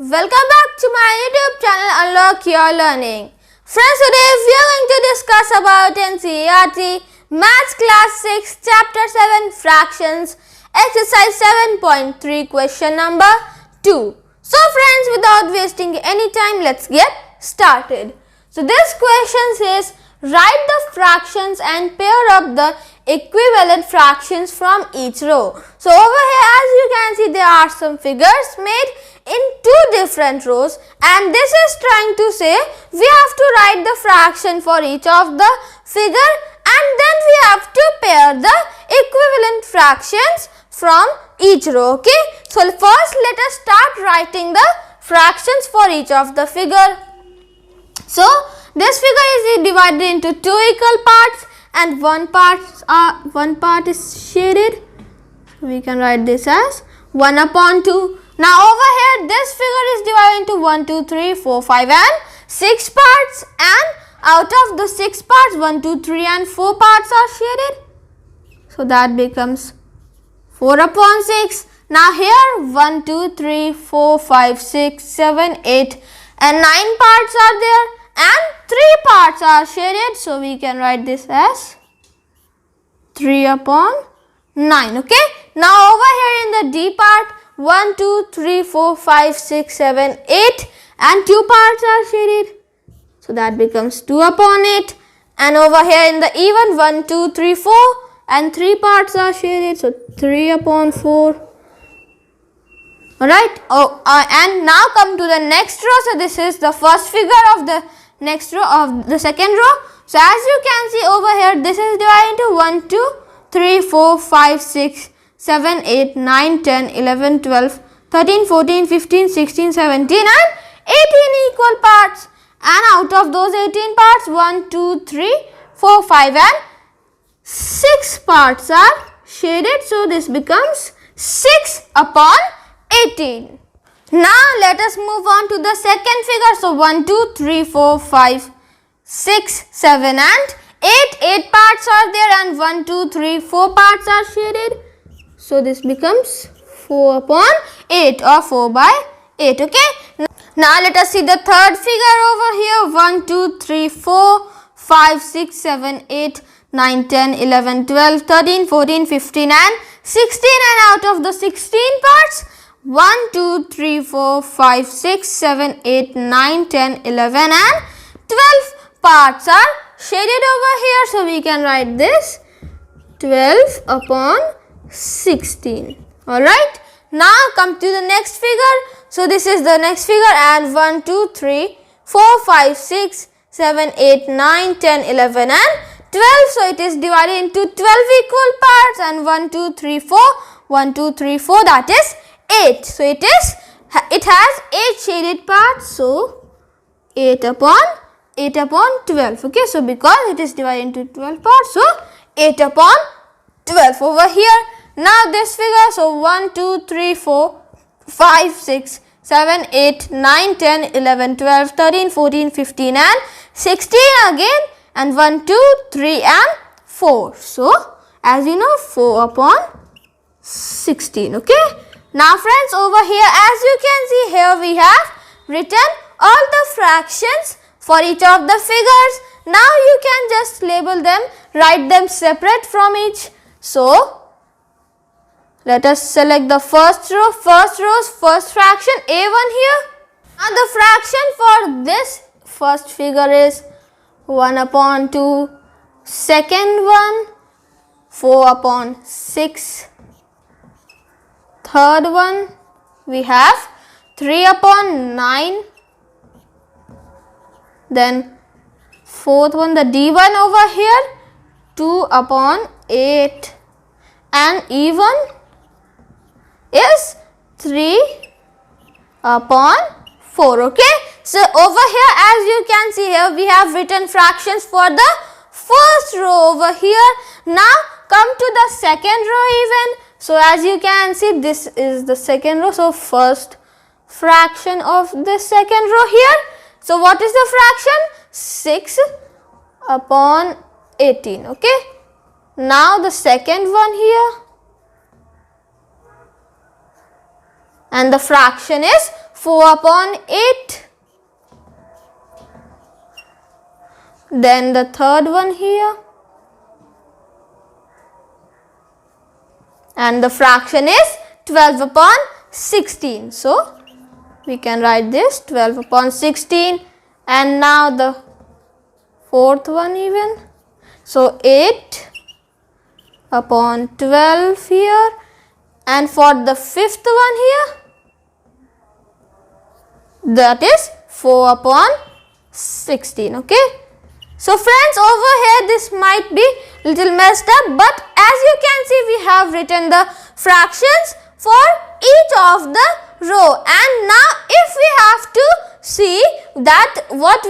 Welcome back to my YouTube channel Unlock Your Learning. Friends, today we are going to discuss about NCERT Maths Class 6 Chapter 7 Fractions Exercise 7.3 question number 2. So friends, without wasting any time, let's get started. So this question says, write the fractions and pair up the equivalent fractions from each row. So over here, as you can see, there are some figures made in two different rows, and this is trying to say we have to write the fraction for each of the figure, and then we have to pair the equivalent fractions from each row. Okay, so first let us start writing the fractions for each of the figure. So this figure is divided into two equal parts, and one part is shaded. We can write this as 1 upon 2. Now over here, this figure is divided into 1, 2, 3, 4, 5 and 6 parts, and out of the 6 parts, 1, 2, 3 and 4 parts are shaded. So that becomes 4 upon 6. Now here 1, 2, 3, 4, 5, 6, 7, 8 and 9 parts are there, and 3 parts are shaded. So we can write this as 3 upon 9. Okay. Now over here in the D part, 1, 2, 3, 4, 5, 6, 7, 8 and 2 parts are shaded. So that becomes 2 upon 8. And over here in the E1, 1, 2, 3, 4 and 3 parts are shaded. So 3 upon 4. Alright. And now come to the next row. So this is the first figure of the next row of the second row. So as you can see over here, this is divided into 1, 2, 3, 4, 5, 6, 7, 8, 9, 10, 11, 12, 13, 14, 15, 16, 17 and 18 equal parts. And out of those 18 parts, 1, 2, 3, 4, 5 and 6 parts are shaded. So this becomes 6 upon 18. Now let us move on to the second figure. So 1, 2, 3, 4, 5, 6, 7 and 8 parts are there, and 1, 2, 3, 4 parts are shaded. So this becomes 4 upon 8 or 4 by 8. Okay. Now let us see the third figure over here. 1, 2, 3, 4, 5, 6, 7, 8, 9, 10, 11, 12, 13, 14, 15 and 16. And out of the 16 parts, 1, 2, 3, 4, 5, 6, 7, 8, 9, 10, 11 and 12 parts are shaded over here. So we can write this 12 upon 16. Alright. Now come to the next figure. So this is the next figure, and 1, 2, 3, 4, 5, 6, 7, 8, 9, 10, 11 and 12. So it is divided into 12 equal parts, and 1, 2, 3, 4, 1, 2, 3, 4, that is 8. So it has 8 shaded parts. So 8 upon 12. Okay. So because it is divided into 12 parts, so 8 upon 12 over here. Now this figure, so 1, 2, 3, 4, 5, 6, 7, 8, 9, 10, 11, 12, 13, 14, 15 and 16 again, and 1, 2, 3 and 4. So as you know, 4 upon 16. Okay. Now friends, over here, as you can see here, we have written all the fractions for each of the figures. Now you can just label them, write them separate from each. So let us select the first row. First fraction A1 here. Now the fraction for this first figure is 1 upon 2. Second one, 4 upon 6. Third one, we have 3 upon 9. Then fourth one, the D1 over here, 2 upon 8. And E1 is 3 upon 4. Okay. So over here, as you can see here, we have written fractions for the first row over here. Now come to the second row even. So as you can see, this is the second row. So first fraction of the second row here. So what is the fraction? 6 upon 18. Okay. Now the second one here, and the fraction is 4 upon 8. Then the third one here. And the fraction is 12 upon 16. So, we can write this 12 upon 16. And now the fourth one even. So, 8 upon 12 here. And for the fifth one here, that is 4 upon 16. Okay. So friends, over here this might be little messed up, but as you can see we have written the fractions for each of the row. And now if we have to see that what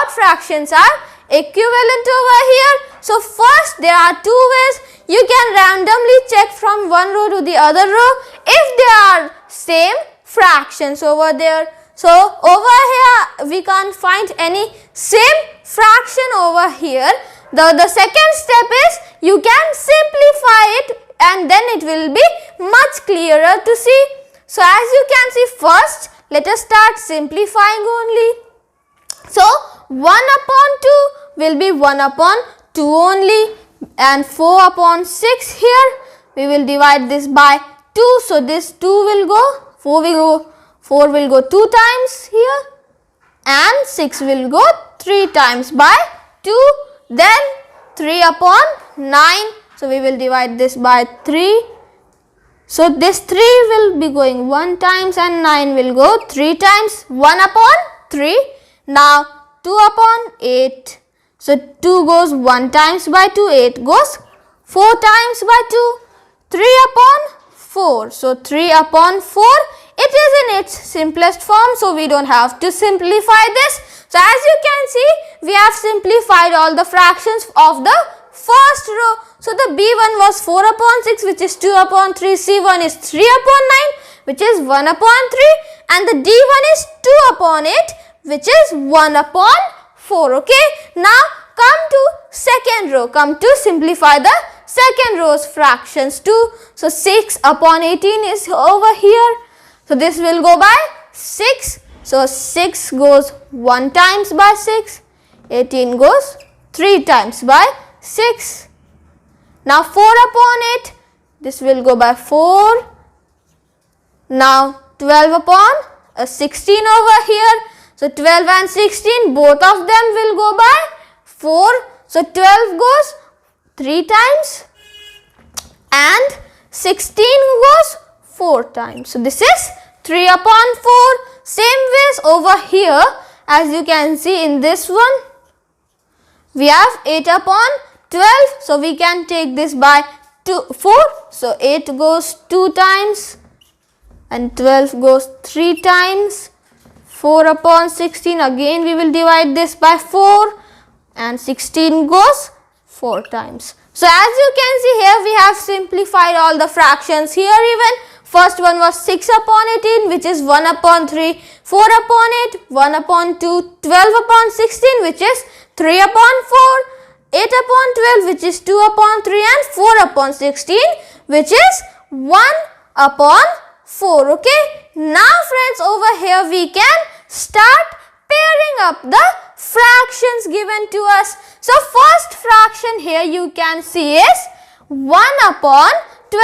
fractions are equivalent over here. So first there are two ways. You can randomly check from one row to the other row if they are same fractions over there. So over here we can't find any same fraction over here. The second step is you can simplify it and then it will be much clearer to see. So as you can see, first let us start simplifying only. So 1 upon 2 will be 1 upon 2 only, and 4 upon 6 here we will divide this by 2. So this 2 will go, 4 will go 2 times here, and 6 will go 3 times by 2. Then 3 upon 9. So we will divide this by 3. So this 3 will be going 1 times and 9 will go 3 times. 1 upon 3. Now 2 upon 8. So 2 goes 1 times by 2. 8 goes 4 times by 2. 3 upon 4. So 3 upon 4. It is in its simplest form, so we don't have to simplify this. So as you can see, we have simplified all the fractions of the first row. So the B1 was 4 upon 6, which is 2 upon 3. C1 is 3 upon 9, which is 1 upon 3. And the D1 is 2 upon 8, which is 1 upon 4. Okay. Now come to second row. Come to simplify the second row's fractions too. So 6 upon 18 is over here. So this will go by 6. So 6 goes 1 times by 6. 18 goes 3 times by 6. Now 4 upon 8. This will go by 4. Now 12 upon 16 over here. So 12 and 16, both of them will go by 4. So 12 goes 3 times and 16 goes 4 times. So this is 3 upon 4. Same ways over here, as you can see in this one, we have 8 upon 12. So we can take this by 4. So 8 goes 2 times and 12 goes 3 times. 4 upon 16, again we will divide this by 4, and 16 goes 4 times. So as you can see here, we have simplified all the fractions here even. First one was 6 upon 18, which is 1 upon 3, 4 upon 8, 1 upon 2, 12 upon 16, which is 3 upon 4, 8 upon 12, which is 2 upon 3, and 4 upon 16, which is 1 upon 4. Okay. Now friends, over here we can start pairing up the fractions given to us. So first fraction here you can see is 1 upon 12.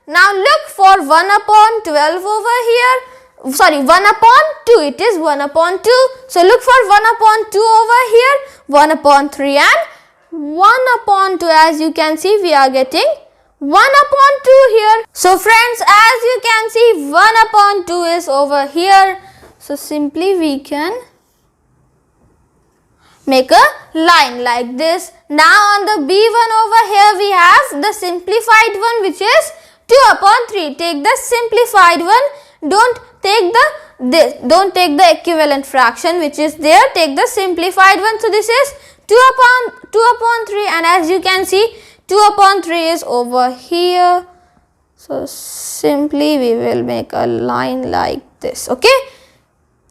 Now look for 1 upon 12 over here. Sorry, 1 upon 2. It is 1 upon 2. So look for 1 upon 2 over here. 1 upon 3 and 1 upon 2. As you can see, we are getting 1 upon 2 here. So friends, as you can see, 1 upon 2 is over here. So simply we can make a line like this. Now on the B1 over here we have the simplified one, which is 2 upon 3. Take the simplified one. Don't take the equivalent fraction which is there. Take the simplified one. So this is 2 upon 3, and as you can see, 2 upon 3 is over here. So simply we will make a line like this. Okay.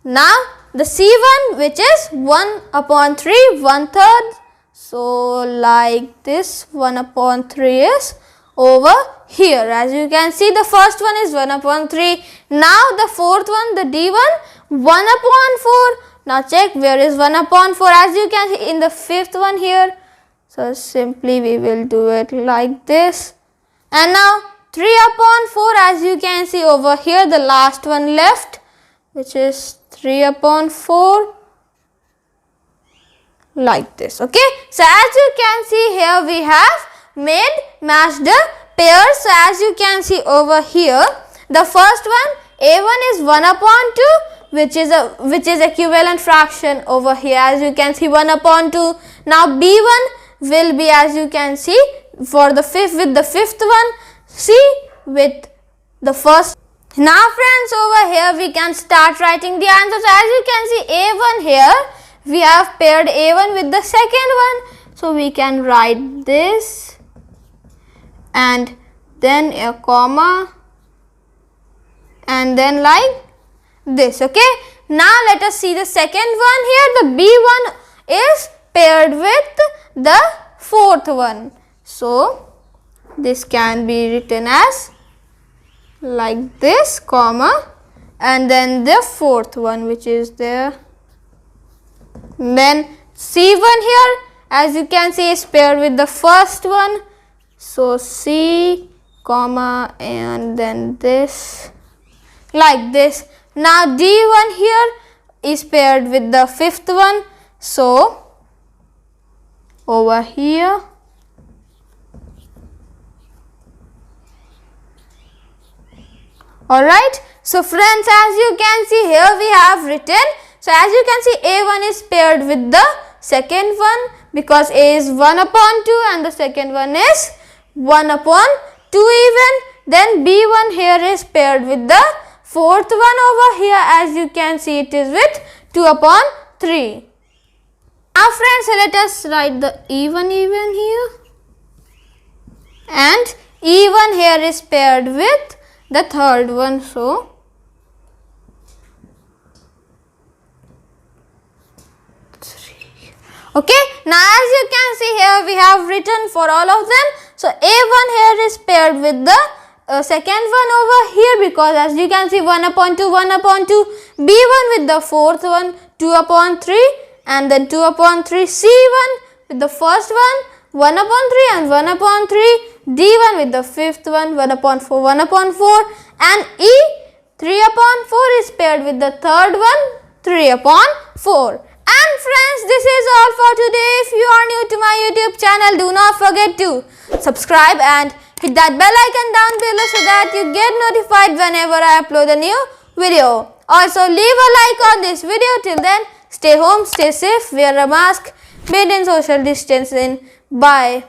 Now the C1, which is 1 upon 3, 1/3. So like this, 1 upon 3 is over here. As you can see, the first one is 1 upon 3. Now the fourth one, the D1, 1 upon 4. Now check where is 1 upon 4. As you can see in the fifth one here. So simply we will do it like this. And now 3 upon 4, as you can see over here, the last one left, which is 3 upon 4, like this. Okay. So as you can see here, we have matched the pairs. So as you can see over here, the first one, A1 is 1 upon 2, which is equivalent fraction over here. As you can see, 1 upon 2. Now B1 will be, as you can see, for the fifth with the fifth one, C with the first. Now friends, over here we can start writing the answers. As you can see, A1 here, we have paired A1 with the second one. So we can write this and then a comma and then like this. Okay. Now let us see the second one here. The B1 is paired with the fourth one. So this can be written as like this, comma, and then the fourth one, which is there. Then C1 here, as you can see, is paired with the first one. So C, comma, and then this, like this. Now D1 here is paired with the fifth one. So over here, alright. So friends, as you can see here, we have written. So as you can see, A1 is paired with the second one because A is 1 upon 2 and the second one is 1 upon 2 even. Then B1 here is paired with the fourth one over here. As you can see, it is with 2 upon 3. Now friends, let us write the even here. And E1 here is paired with the third one. So okay, now as you can see here, we have written for all of them. So A1 here is paired with the second one over here because as you can see, 1 upon 2, 1 upon 2, B1 with the fourth one, 2 upon 3, and then 2 upon 3, C1 with the first one, 1 upon 3 and 1 upon 3, D1 with the fifth one, 1 upon 4, 1 upon 4, and E, 3 upon 4 is paired with the third one, 3 upon 4. And friends, this is all for today. If you are new to my YouTube channel, do not forget to subscribe and hit that bell icon down below so that you get notified whenever I upload a new video. Also, leave a like on this video. Till then, stay home, stay safe, wear a mask, maintain social distancing. Bye.